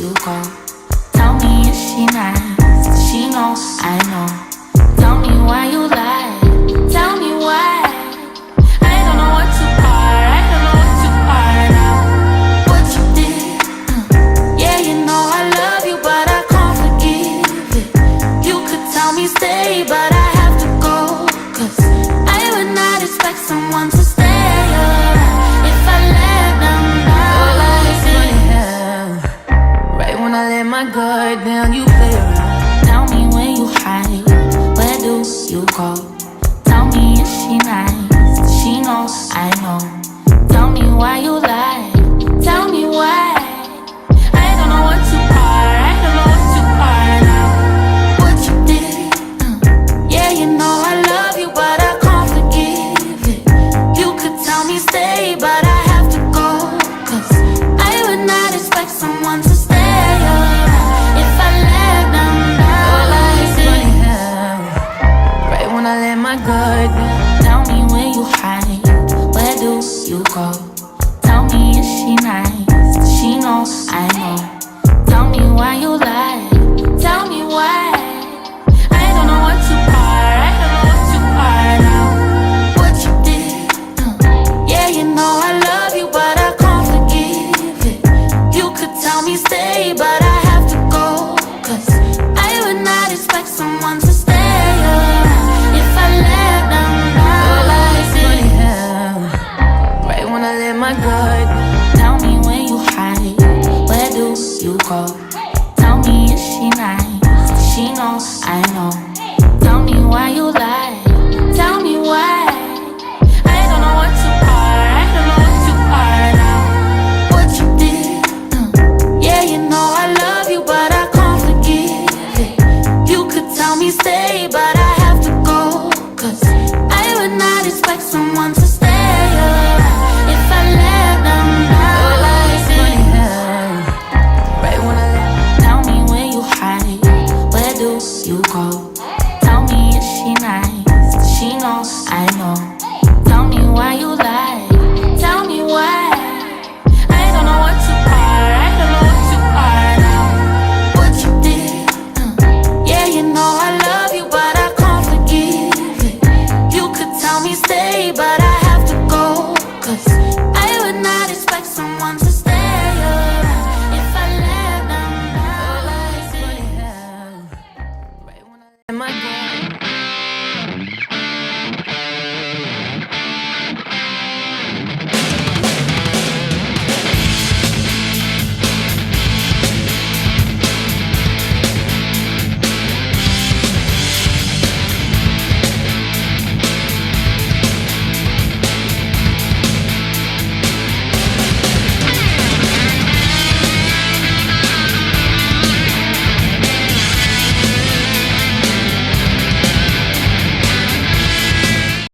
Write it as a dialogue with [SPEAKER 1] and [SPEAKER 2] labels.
[SPEAKER 1] you go? Tell me, is she nice? She know, I know. Tell me why you lie. Tell me why. I don't know what you are. I don't know what you are now. What you did. Yeah, you know I love you, but I can't forgive it. You could tell me stay, but I have to go. 'Cause I would not expect someone to stay around if I let them down like this. Right when I let my guard down, you play around. Tell me where you hide, where do you go? Tell me, is she nice? She knows, I know. Tell me why you lie. Tell me why. I don't know what you are. I don't know what you are now. What you did. Yeah, you know I love you, but I can't forgive it. You could tell me stay, but I have to go. 'Cause I would not expect someone to stay around if I let them down like this. Right when I let my guard down. Tell me where you hide, where do you go? Tell me, is she nice? She knows, I know. Tell me why you lie. Tell me why. I don't know what you are. I don't know what you are now. What you did. Yeah, you know I love you, but I can't forgive it. You could tell me stay, but I have to go. 'Cause I would not expect someone to stay around if I let them down like this. Right when I let my guard down. Tell me where you hide, where do you go? Tell me, is she nice? She knows, I know. Tell me why you lie. Tell me why. I don't know what you are. I don't know what you are now. What you did. Yeah, you know I love you, but I can't forgive it. You could tell me stay, but I have to go. 'Cause I would not expect someone to stay around if I let them down like this. Right when I tell me where you hide, where do you go? Tell me, is she nice? She knows, I know. Tell me why you lie. Tell me why. I don't know what you are. I don't know what you are now. What you did. Yeah, you know I love you, but I can't forgive it. You could tell me stay, but I have to go. 'Cause I would not expect someone to stay around if I let them down like this. Right when I let my